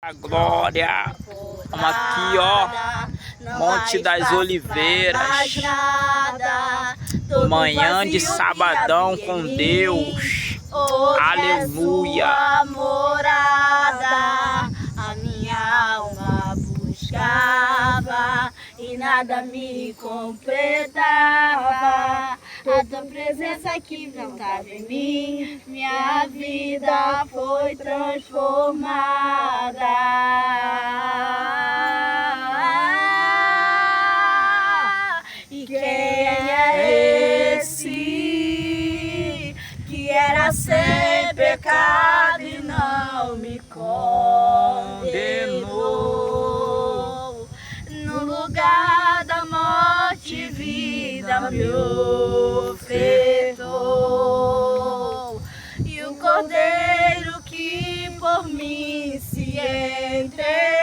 A glória. Vamos aqui, ó. Monte das Oliveiras. Manhã de sabadão com Deus. Aleluia. Morada, a minha alma buscava e nada me completava. A tua presença que brotava em mim, minha vida foi transformada. E quem é esse que era sem pecado e não me condenou? No lugar da morte, vida me ofertou. E o Cordeiro que por mim se entregou